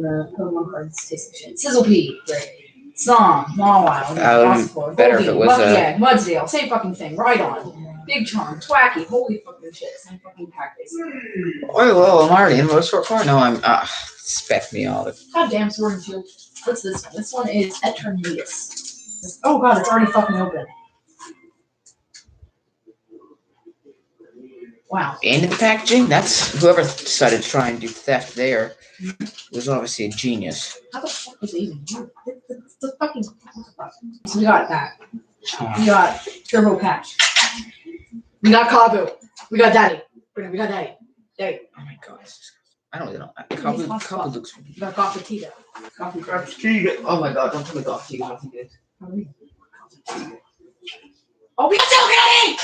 The Pokemon cards taste of shit. Sizzlepea, great. Snom, Mawile, Motorsport, better if it was yeah, Mudsdale, same fucking thing. Right on. Big Charm, Twacky, holy fucking shit, same fucking package. Oh well, I'm already in Motorsport car. No, I'm spec me all. Goddamn Sword and Shield. What's this one? This one is Eternatus. Oh god, it's already fucking open. Wow. Into the packaging? That's whoever decided to try and do theft there was obviously a genius. How the fuck was it even here? The fucking. So we got that. We got Turbo Patch. We got Kabu. We got Daddy. We got Daddy. Daddy. Oh my god. I don't even know. Kabu looks. We got Gothitita. Oh my god, don't tell me Gothitita. Oh, we got Delgatti!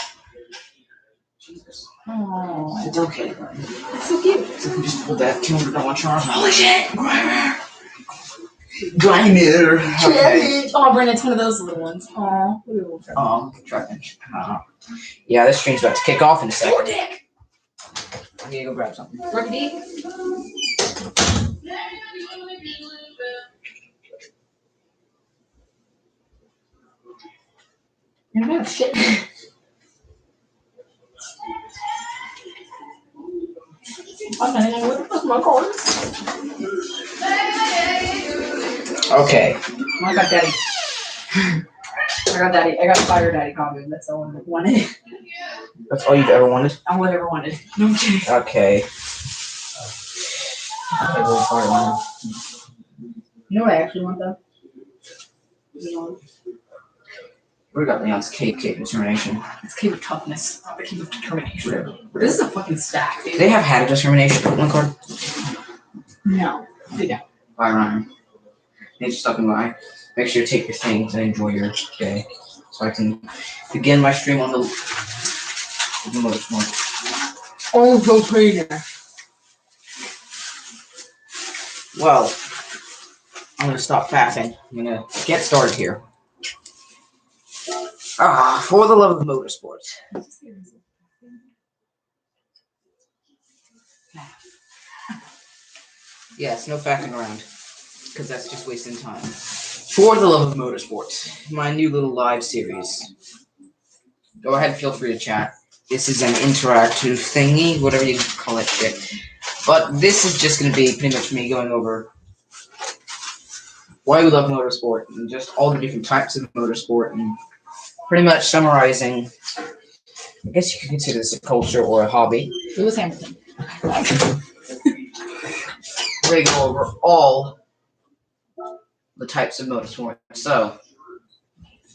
Jesus. Oh, It's okay. it's so cute. So we just pulled that $200 charge. Holy shit! Grimer. Okay. Oh, Brandon, it's one of those little ones. Aw. Yeah, this stream's about to kick off in a second. Your dick! I'm gonna go grab something. Rookie D? You're not shit. Okay, what the fuck's my cards? Okay. I got Daddy. I got Fire Daddy Kabu. That's all I wanted. That's all you've ever wanted? All I ever wanted. No, I'm kidding. Okay. Okay, we'll fire one. You know what I actually want though? Leon. We got Leon's Cape Determination. It's Cape of Toughness, not the Cape of Determination. This is a fucking stack, dude. They have had a determination Pokemon card? No, they don't. Bye, Ryan. Thanks for stopping by. Make sure you take your things and enjoy your day. So I can begin my stream on the Motorsport. Oh, so crazy. Well, I'm gonna stop faffing. I'm gonna get started here. For the love of motorsports. Yes, no faffing around, because that's just wasting time. For the love of motorsports, my new little live series. Go ahead, feel free to chat. This is an interactive thingy, whatever you call that shit. But this is just going to be pretty much me going over why we love motorsport and just all the different types of motorsport and pretty much summarizing. I guess you could consider this a culture or a hobby. Lewis Hamilton. We're going to go over all the types of motorsport. So,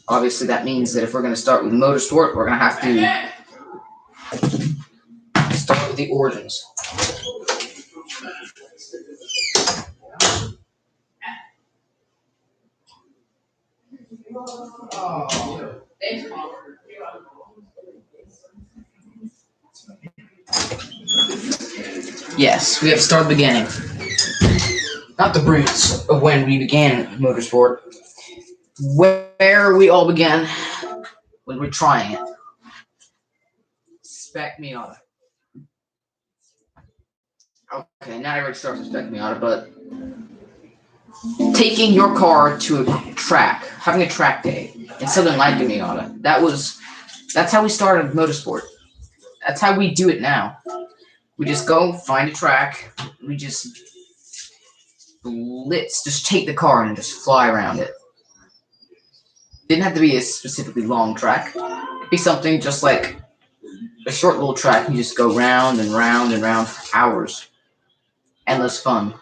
obviously that means that if we're going to start with motorsport, we're going to have to start with the origins. Yes, we have to start at the beginning. Not the roots of when we began motorsport. Where we all began when we're trying it. Spec Miata. Okay, now everybody starts with Spec Miata, but taking your car to a track, having a track day, and something like a Miata. That's how we started motorsport. That's how we do it now. We just go find a track. We just take the car and just fly around it. Didn't have to be a specifically long track. It'd be something just like a short little track. You just go round and round and round for hours. Endless fun.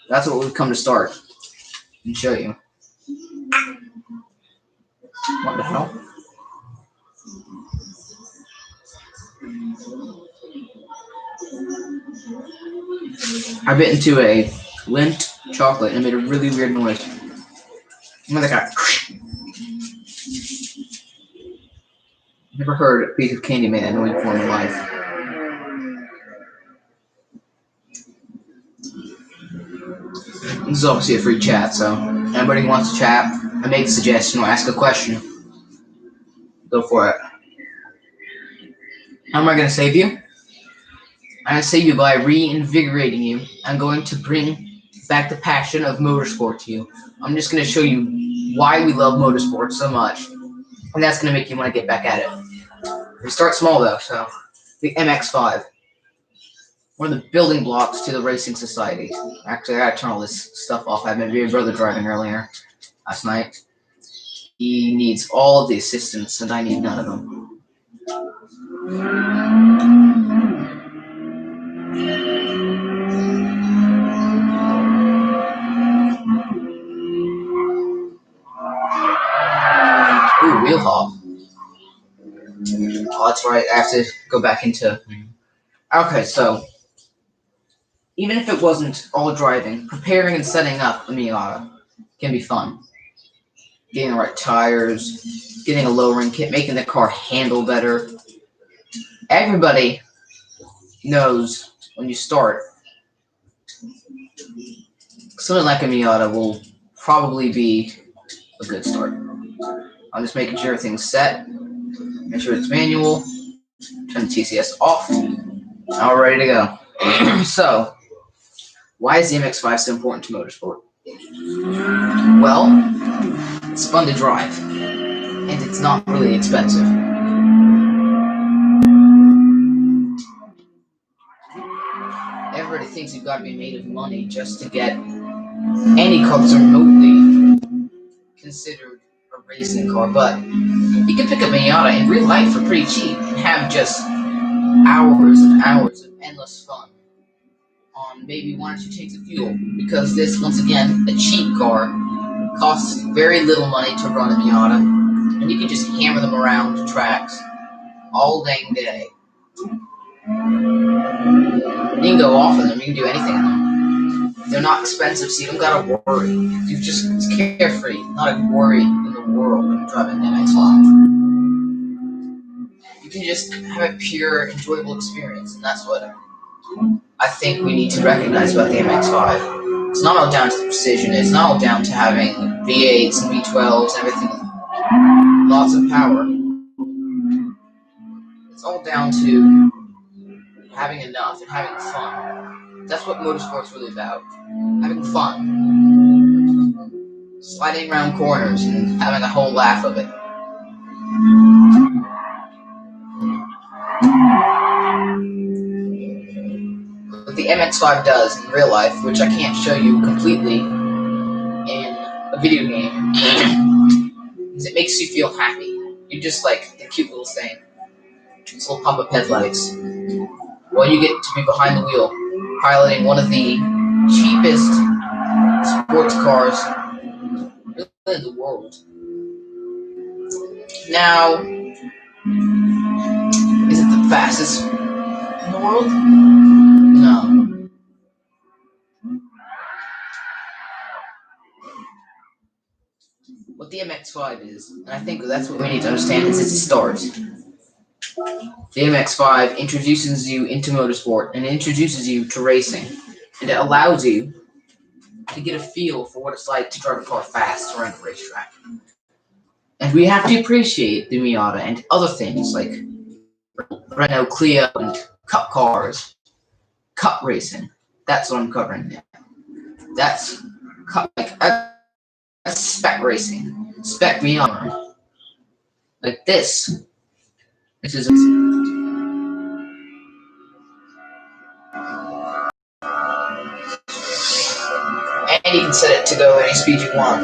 That's what we've come to start and show you. What the hell? I bit into a Lindt chocolate and it made a really weird noise. I'm like that. Never heard a piece of candy make that noise before in my life. This is obviously a free chat, so anybody who wants to chat and make a suggestion or ask a question, go for it. How am I going to save you? I say you by reinvigorating you. I'm going to bring back the passion of motorsport to you. I'm just going to show you why we love motorsport so much, and that's going to make you want to get back at it. We start small though, so the MX-5, one of the building blocks to the racing society. Actually, I gotta turn all this stuff off. I had my big brother driving earlier last night. He needs all of the assistance, and I need none of them. Ooh, wheel hop. Oh, that's right. I have to go back into. Okay, so even if it wasn't all driving, preparing and setting up a Miata can be fun. Getting the right tires, getting a lowering kit, making the car handle better. Everybody knows when you start, something like a Miata will probably be a good start. I'm just making sure everything's set, make sure it's manual, turn the TCS off, now we're ready to go. So, why is the MX-5 so important to motorsport? Well, it's fun to drive, and it's not really expensive. Everybody thinks you've got to be made of money just to get any car that's remotely considered a racing car, but you can pick up a Miata in real life for pretty cheap and have just hours and hours of endless fun on maybe 1 or 2 tanks of fuel, because this, once again, a cheap car, costs very little money to run a Miata, and you can just hammer them around tracks all dang day. You can go off in them, you can do anything in them. They're not expensive, so you don't gotta worry. You're just carefree, not a worry in the world when you're driving an MX-5. You can just have a pure, enjoyable experience, and that's what I think we need to recognize about the MX-5. It's not all down to the precision, it's not all down to having V8s and V12s and everything, lots of power. It's all down to having enough and having fun. That's what motorsport's really about. Having fun. Sliding around corners and having a whole laugh of it. What the MX-5 does in real life, which I can't show you completely in a video game, is it makes you feel happy. You're just like the cute little thing. These little pop-up headlights. When you get to be behind the wheel, piloting one of the cheapest sports cars in the world. Now, is it the fastest in the world? No. What the MX-5 is, and I think that's what we need to understand, is it's a start. The MX-5 introduces you into motorsport and introduces you to racing, and it allows you to get a feel for what it's like to drive a car fast around a racetrack. And we have to appreciate the Miata and other things like Renault Clio and Cup cars, Cup racing. That's what I'm covering now. That's Cup, that's spec racing, spec Miata. Like this. This is. And you can set it to go any speed you want.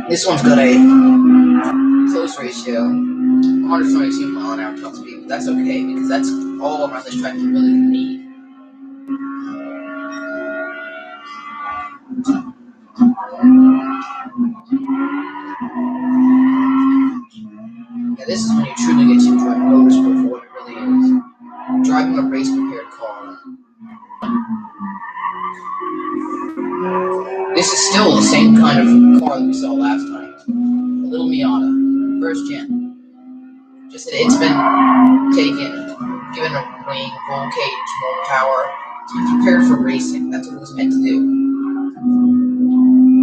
This one's got a close ratio, 122 mile an hour top speed, but that's okay because that's all around this track you really need. Yeah, this is when you truly get to enjoy motorsport for what it really is. Driving a race-prepared car. This is still the same kind of car that we saw last time. A little Miata, first gen. Just that it's been given a wing, roll cage, more power, and prepared for racing. That's what it was meant to do.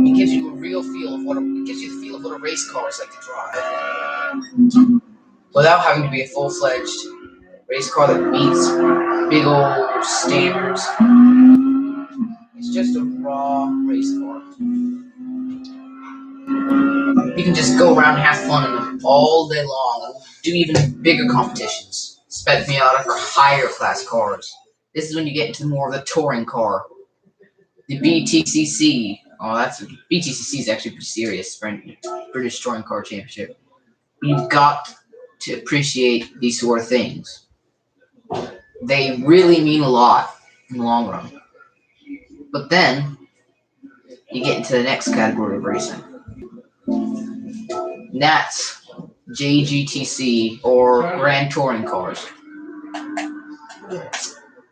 It gives you a real feel of what it gives you the feel of what a race car is like to drive. without having to be a full-fledged race car that meets big old standards. It's just a raw race car. You can just go around and have fun in them all day long, and do even bigger competitions. Spec Miata for higher class cars. This is when you get into more of the touring car. The BTCC. Oh, BTCC is actually pretty serious for British Touring Car Championship. You've got to appreciate these sort of things. They really mean a lot in the long run. But then you get into the next category of racing. And that's JGTC, or Grand Touring Cars.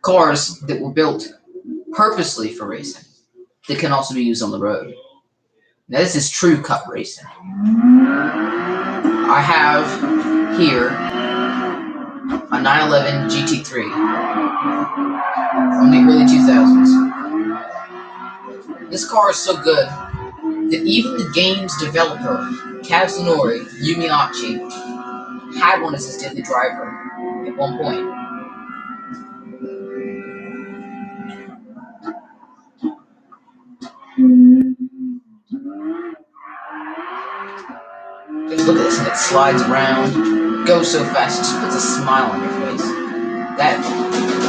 Cars that were built purposely for racing that can also be used on the road. Now this is true cup racing. I have here a 911 GT3 from the early 2000s. This car is so good that even the game's developer, Kazunori Yumiachi, had one as his daily driver at one point. Just look at this, and it slides around, goes so fast, it just puts a smile on your face. That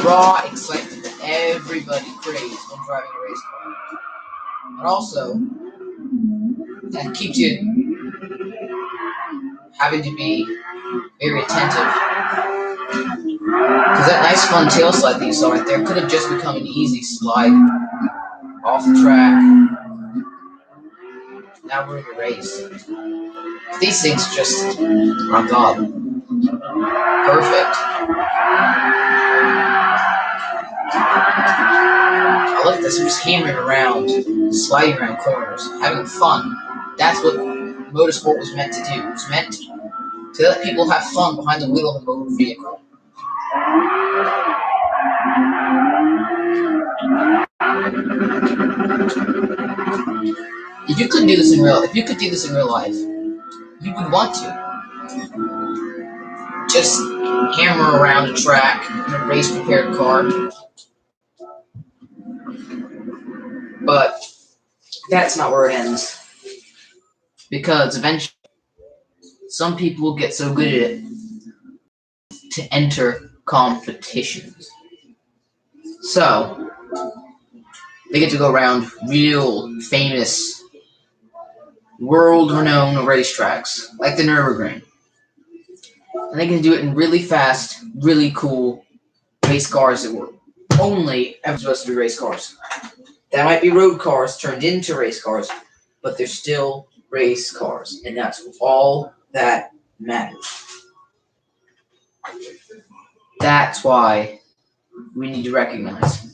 raw excitement that everybody craves when driving a race car. But also, that keeps you having to be very attentive. Because that nice fun tail slide that you saw right there could have just become an easy slide off the track. Now we're in a race. These things just, oh god, perfect. I like this, we're just hammering around, sliding around corners, having fun. That's what motorsport was meant to do. It was meant to let people have fun behind the wheel of a motor vehicle. If you could do this in real life, you would want to. Just hammer around a track in a race prepared car. But that's not where it ends. Because eventually, some people will get so good at it to enter competitions. So, they get to go around real famous, world-renowned racetracks, like the Nürburgring. And they can do it in really fast, really cool race cars that were only ever supposed to be race cars. That might be road cars turned into race cars, but they're still race cars, and that's all that matters. That's why we need to recognize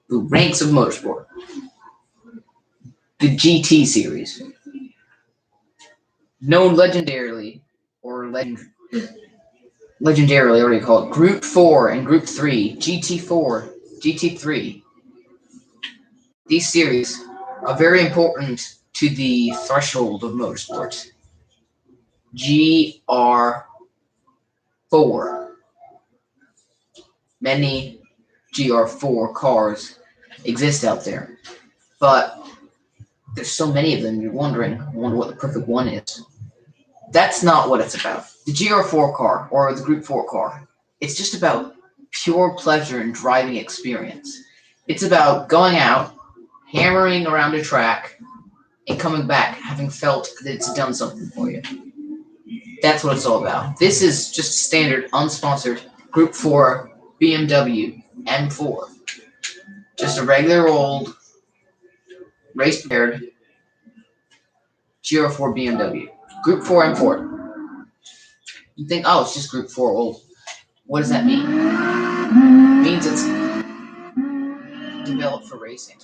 the ranks of motorsport. The GT series, known legendarily, already called Group 4 and Group 3, GT4, GT3. These series are very important to the threshold of motorsport. GR4. Many GR4 cars exist out there, but there's so many of them, you're wondering, I wonder what the perfect one is. That's not what it's about. The GR4 car, or the Group 4 car, it's just about pure pleasure and driving experience. It's about going out, hammering around a track, and coming back having felt that it's done something for you. That's what it's all about. This is just a standard, unsponsored Group 4 BMW M4. Just a regular old race prepared GR4 BMW. Group 4 M4. You think, oh, it's just Group 4. Well, what does that mean? It means it's developed for racing.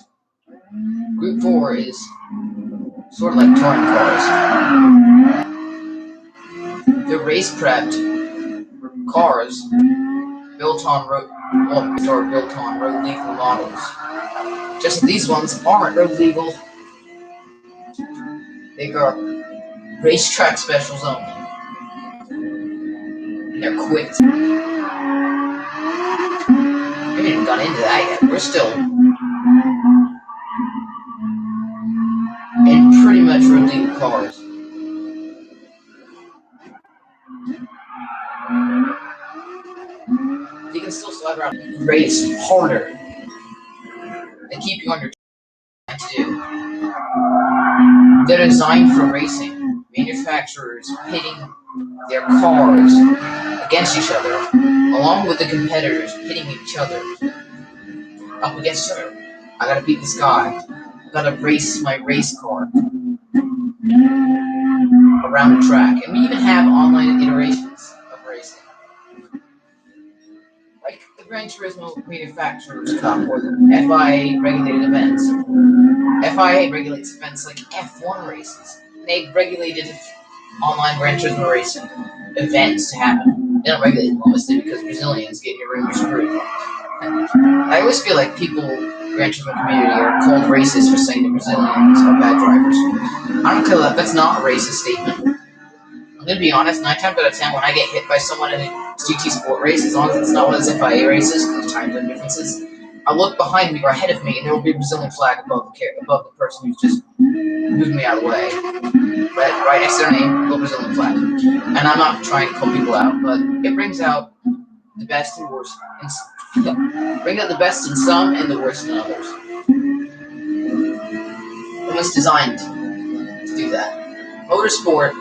Group 4 is sort of like touring cars. They're race prepped cars built on road legal models. Just that these ones aren't road legal. They are racetrack specials only. They're quit. We haven't even gone into that yet. We're still in pretty much illegal cars. You can still slide around and race harder. They keep you under to do. They're designed for racing. Manufacturers hitting their cars against each other, along with the competitors hitting each other up against each other. I gotta beat this guy. I gotta race my race car around the track. And we even have online iterations of racing. Like the Gran Turismo Manufacturers Cup or the FIA regulated events. FIA regulates events like F1 races. They regulated online Gran Turismo racing events to happen. They don't regulate them, obviously, because Brazilians get your ring screwed. I always feel like people in the Gran Turismo community are called racist for saying the Brazilians are bad drivers. I don't care that that's not a racist statement. I'm gonna be honest, 9 times out of 10 when I get hit by someone in a GT Sport race, as long as it's not one of those FIA races, because of time zone differences, I look behind me or ahead of me and there will be a Brazilian flag above the person who's just moving me out of the way. Right next to their name, a Brazilian flag. And I'm not trying to call people out, but it brings out the best and worst. Bring out the best in some and the worst in others. It was designed to do that. Motorsport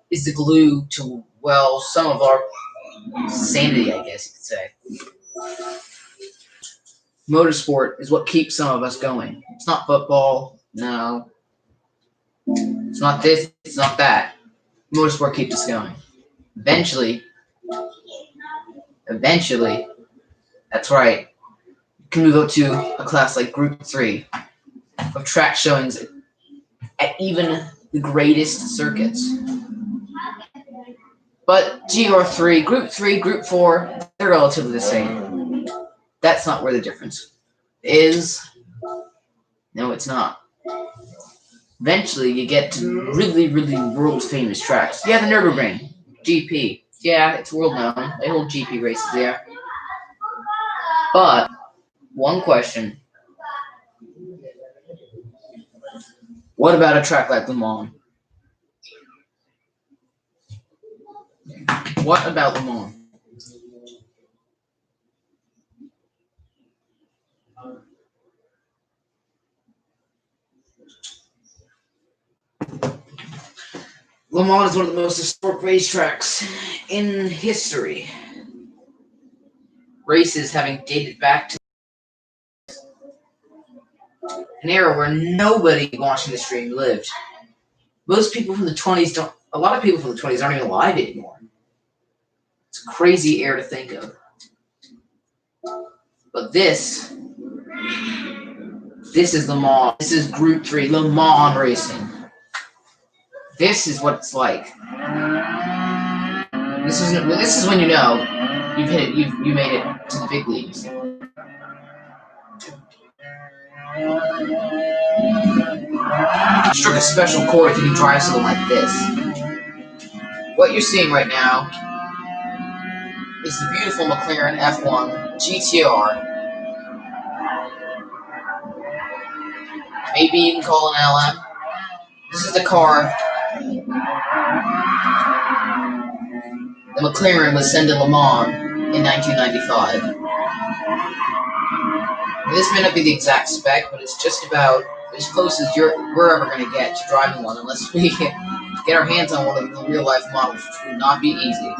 is the glue to, well, some of our sanity, I guess you could say. Motorsport is what keeps some of us going. It's not football, no. It's not this, it's not that. Motorsport keeps us going. Eventually, that's right, you can move up to a class like Group 3 of track showings at even the greatest circuits. But GR3, Group 3, Group 4, they're relatively the same. That's not where the difference is. No, it's not. Eventually, you get to really, really world-famous tracks. Yeah, the Nürburgring, GP. Yeah, it's world-known. They hold GP races there. But, one question. What about a track like Le Mans? What about Le Mans? Le Mans is one of the most historic racetracks in history. Races having dated back to an era where nobody watching the stream lived. Most people from the 20s don't. A lot of people from the 20s aren't even alive anymore. It's a crazy era to think of. But this is Le Mans. This is Group 3 Le Mans racing. This is what it's like. This is when you know you've hit it. You made it to the big leagues. Struck a special chord if you can drive something like this. What you're seeing right now is the beautiful McLaren F1 GTR. Maybe you can call it an LM. This is the car the McLaren was sent to Le Mans in 1995. This may not be the exact spec, but it's just about as close as we're ever going to get to driving one, unless we get our hands on one of the real-life models, which would not be easy.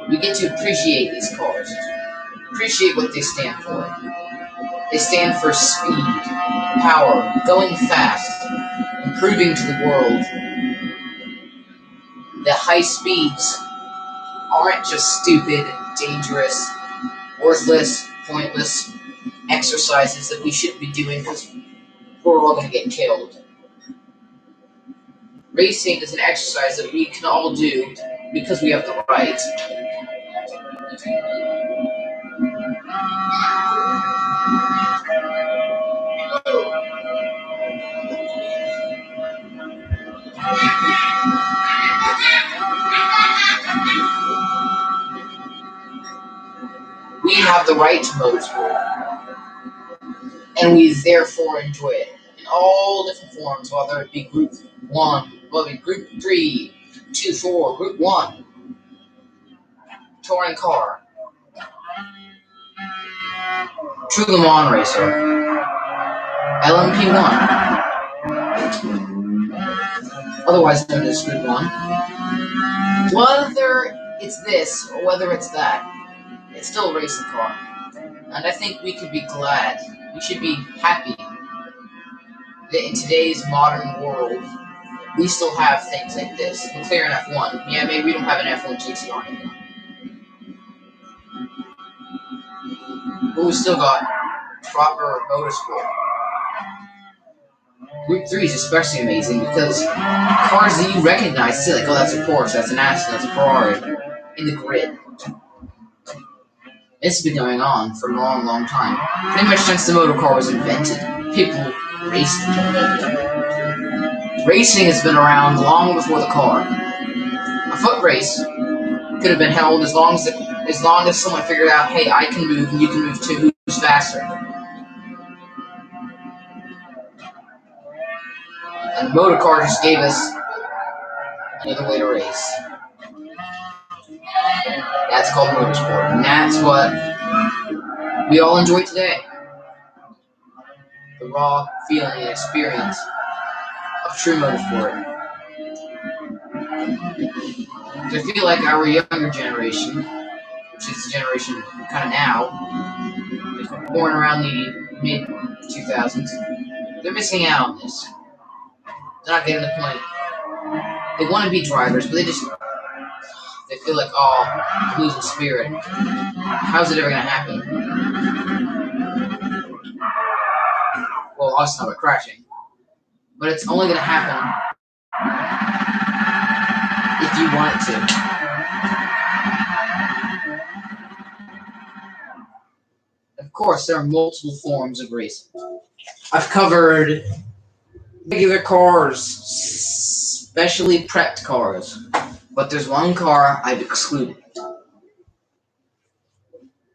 We get to appreciate these cars, appreciate what they stand for. They stand for speed, power, going fast, and proving to the world that high speeds aren't just stupid, dangerous, worthless, pointless exercises that we shouldn't be doing because we're all going to get killed. Racing is an exercise that we can all do because we have the right. the right to motorsport, and we therefore enjoy it in all different forms, whether it be Group 1, whether it be Group 3, 2, 4, Group 1, touring car, True Le Mans racer, LMP1, otherwise known as Group 1. Whether it's this or whether it's that, it's still a racing car. And I think we could be glad, we should be happy that in today's modern world, we still have things like this. McLaren F1. Yeah, maybe we don't have an F1 GTR anymore. But we still got proper motorsport. Group 3 is especially amazing because cars that you recognize, say like, oh, that's a Porsche, that's an Aston, that's a Ferrari, in the grid. It's been going on for a long, long time. Pretty much since the motor car was invented, people raced it. Racing has been around long before the car. A foot race could have been held as long as someone figured out, hey, I can move and you can move too. Who's faster? And the motor car just gave us another way to race. That's called motorsport, and that's what we all enjoy today. The raw feeling and experience of true motorsport. I feel like our younger generation, which is the generation kind of now, born around the mid-2000s, they're missing out on this. They're not getting the point. They want to be drivers, but they feel like, oh, I'm losing spirit. How's it ever going to happen? Well, obviously not by crashing. But it's only going to happen if you want it to. Of course, there are multiple forms of racing. I've covered regular cars, specially prepped cars, but there's one car I've excluded.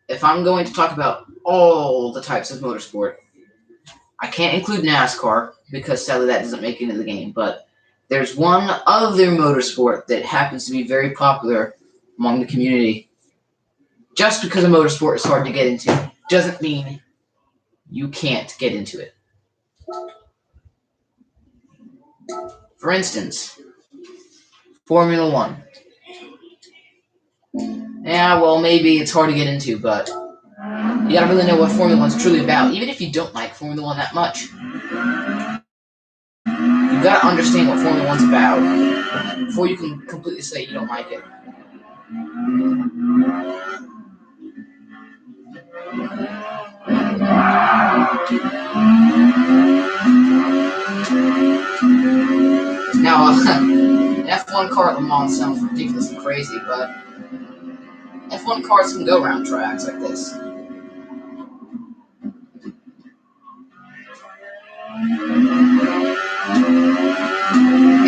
If I'm going to talk about all the types of motorsport, I can't include NASCAR because sadly that doesn't make it into the game, but there's one other motorsport that happens to be very popular among the community. Just because a motorsport is hard to get into doesn't mean you can't get into it. For instance, Formula 1. Yeah, well, maybe it's hard to get into, but you gotta really know what Formula 1's truly about. Even if you don't like Formula 1 that much, you gotta understand what Formula 1's about before you can completely say you don't like it. Now, an F1 car at Le Mans sounds ridiculous and crazy, but F1 cars can go around tracks like this. The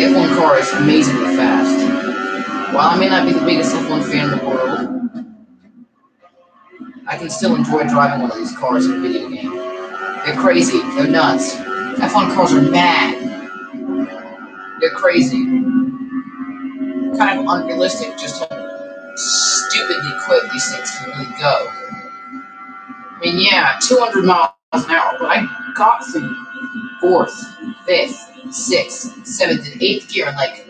F1 car is amazingly fast. While I may not be the biggest F1 fan in the world, I can still enjoy driving one of these cars in a video game. They're crazy. They're nuts. F1 cars are mad. They're crazy. Kind of unrealistic just how stupidly quick these things can really go. I mean, yeah, 200 miles an hour, but I got through 4th, 5th, 6th, 7th, and 8th gear in like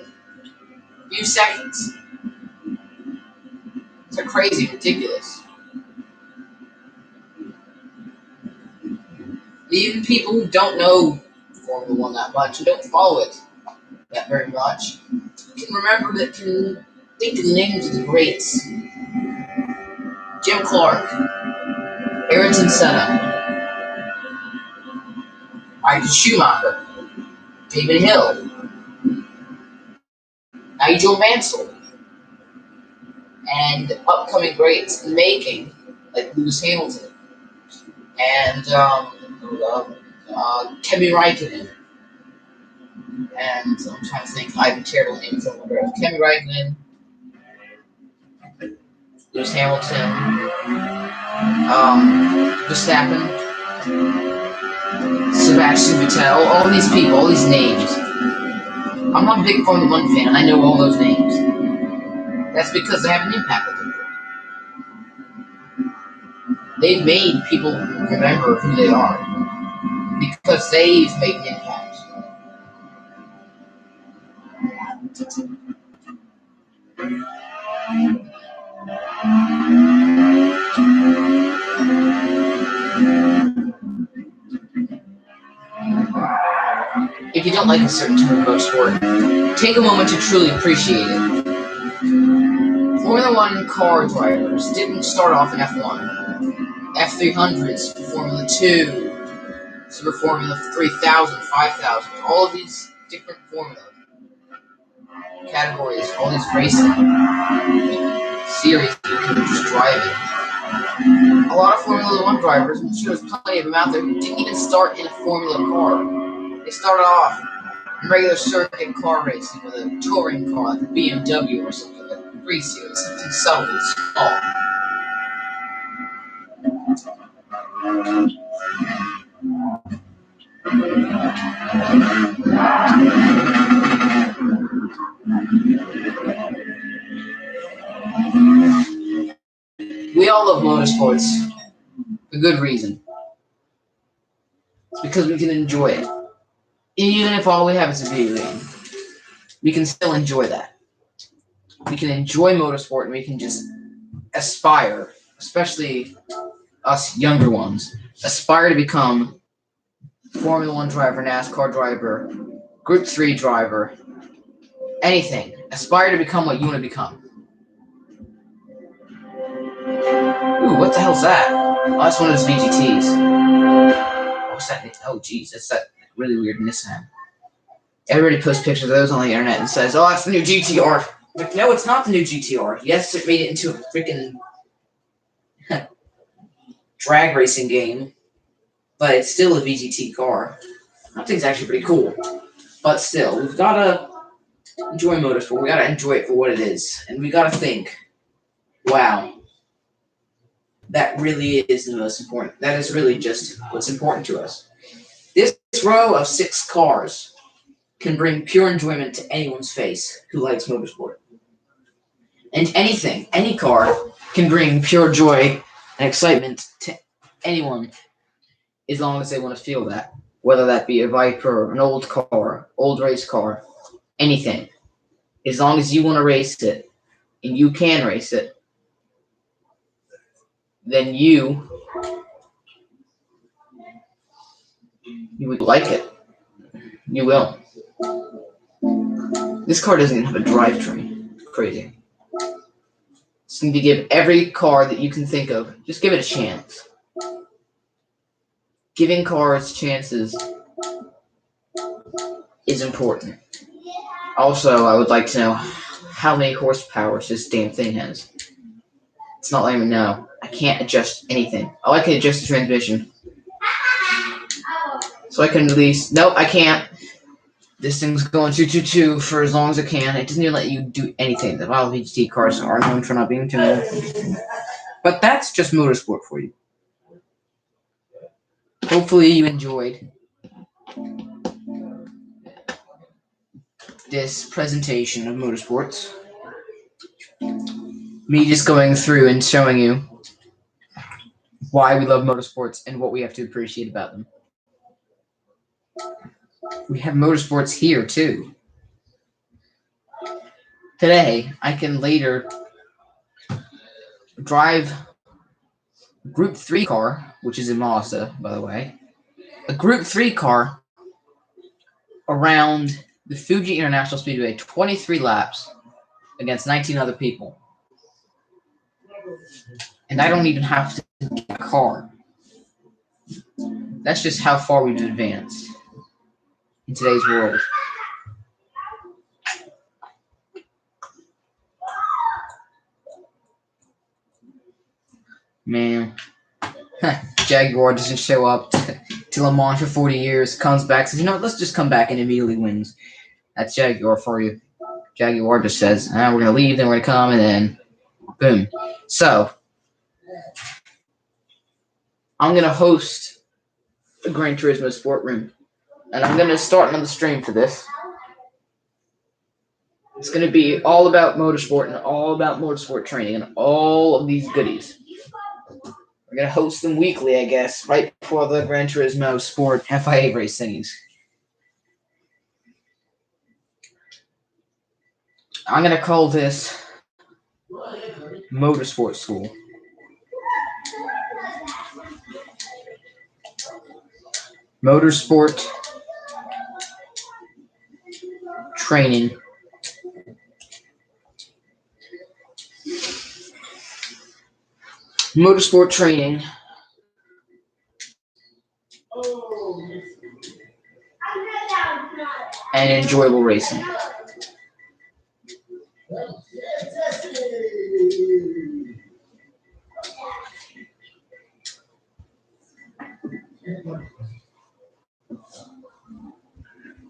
a few seconds. It's crazy, ridiculous. Even people who don't know Formula 1 that much and don't follow it that very much can remember that, can think of the names of the greats. Jim Clark, Ayrton Senna, Michael Schumacher, David Hill, Nigel Mansell, and upcoming greats in the making like Lewis Hamilton and Kimi Raikkonen. And I'm trying to think, I have a terrible name for him. Kimi Raikkonen, Lewis Hamilton, Verstappen, Sebastian Vettel, all these people, all these names. I'm not a big Formula 1 fan, and I know all those names. That's because they have an impact with them. They've made people remember who they are because they've made an impact. If you don't like a certain type of motorsport, take a moment to truly appreciate it. Formula 1 car drivers didn't start off in F1. F300s, Formula 2, Super Formula 3000, 5000, all of these different formula categories, all these racing series that you can just drive in. A lot of Formula 1 drivers, I'm sure there's plenty of them out there, who didn't even start in a Formula car. They started off in regular circuit car racing with a touring car like a BMW or something, like a 3 Series, something subtle and small. We all love motorsports for good reason. It's because we can enjoy it. Even if all we have is a video game, we can still enjoy that. We can enjoy motorsport and we can just aspire, especially us younger ones, aspire to become Formula 1 driver, NASCAR driver, Group 3 driver, anything. Aspire to become what you want to become. Ooh, what the hell's that? Oh, that's one of those VGTs. What's that? Oh, jeez, that's that really weird Nissan. Everybody posts pictures of those on the internet and says, oh, that's the new GTR. But no, it's not the new GTR. Yes, it made it into a freaking drag racing game, but it's still a VGT car. That thing's actually pretty cool. But still, we've got to enjoy motorsport. We got to enjoy it for what it is. And we got to think, wow, that really is the most important. That is really just what's important to us. This row of 6 cars can bring pure enjoyment to anyone's face who likes motorsport. And anything, any car, can bring pure joy and excitement to anyone as long as they want to feel that. Whether that be a Viper, an old car, old race car, anything. As long as you want to race it, and you can race it, then you would like it. You will. This car doesn't even have a drivetrain. It's crazy. Just need to give every car that you can think of, just give it a chance. Giving cars chances is important. Also, I would like to know how many horsepower this damn thing has. It's not letting me know. I can't adjust anything. Oh, I can adjust the transmission. So I can at least... Nope, I can't. This thing's going 222 for as long as it can. It doesn't even let you do anything. The wild VGT cars are known for not being tuned. But that's just motorsport for you. Hopefully you enjoyed this presentation of motorsports. Me just going through and showing you why we love motorsports and what we have to appreciate about them. We have motorsports here too. Today, I can later drive a Group 3 car, which is a Mazda, by the way. A Group 3 car around the Fuji International Speedway, 23 laps against 19 other people. And I don't even have to get a car. That's just how far we've advanced in today's world. Man, Jaguar doesn't show up to Le Mans for 40 years, comes back, says, you know what, let's just come back and immediately wins. That's Jaguar for you. Jaguar just says, we're going to leave, then we're going to come, and then boom. So, I'm going to host a Gran Turismo Sport Room. And I'm going to start another stream for this. It's going to be all about motorsport and all about motorsport training and all of these goodies. We're going to host them weekly, I guess, right before the Gran Turismo Sport FIA race thingies. I'm going to call this Motorsport School. Motorsport training. Motorsport training. And enjoyable racing.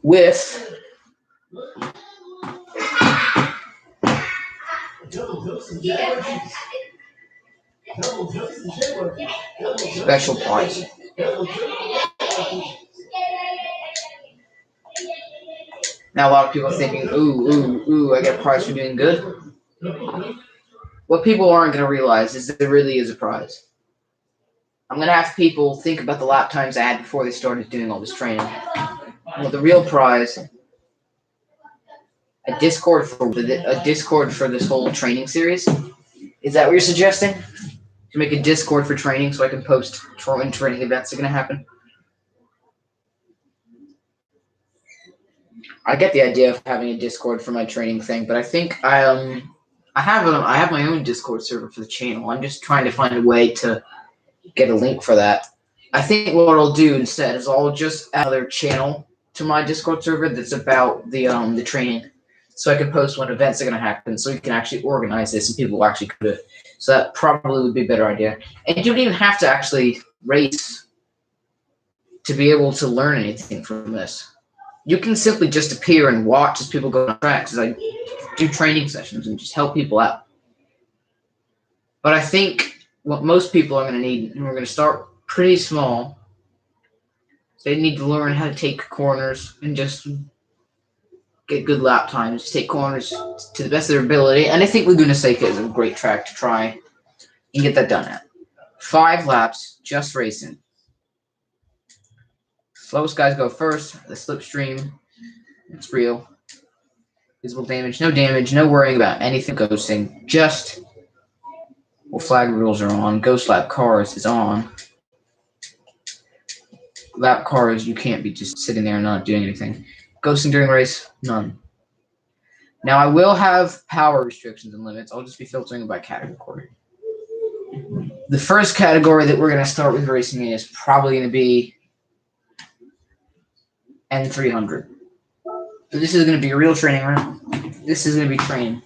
With special prize. Now a lot of people are thinking, ooh, I get a prize for doing good. What people aren't going to realize is that there really is a prize. I'm going to have people think about the lap times I had before they started doing all this training. Well, the real prize, a Discord for this whole training series. Is that what you're suggesting? To make a Discord for training so I can post training events that are going to happen? I get the idea of having a Discord for my training thing, but I think I have my own Discord server for the channel. I'm just trying to find a way to get a link for that. I think what I'll do instead is I'll just add another channel to my Discord server that's about the training, so I can post when events are going to happen, so we can actually organize this and people will actually do it. So that probably would be a better idea. And you don't even have to actually race to be able to learn anything from this. You can simply just appear and watch as people go on tracks, as I do training sessions and just help people out. But I think what most people are going to need, and we're going to start pretty small, they need to learn how to take corners and just get good lap times, take corners to the best of their ability. And I think Laguna Seca is a great track to try and get that done at. 5 laps, just racing. Slowest guys go first. The slipstream, it's real. Visible damage, no worrying about anything ghosting. Just, well, flag rules are on. Ghost lap cars is on. Lap cars, you can't be just sitting there and not doing anything. Ghosting during race, none. Now, I will have power restrictions and limits. I'll just be filtering by category. The first category that we're going to start with racing in is probably going to be N300. So this is going to be a real training room. This is going to be training.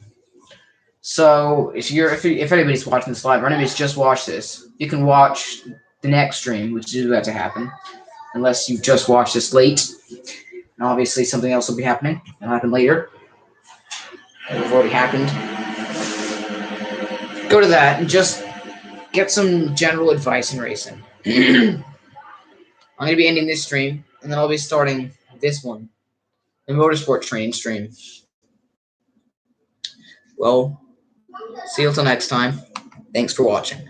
So if anybody's watching this live, or anybody's just watched this, you can watch the next stream, which is about to happen, unless you've just watched this late. And obviously something else will be happening. It'll happen later. It'll already happened. Go to that and just get some general advice in racing. I'm going to be ending this stream, and then I'll be starting this one, the Motorsport training stream. Well, see you until next time. Thanks for watching.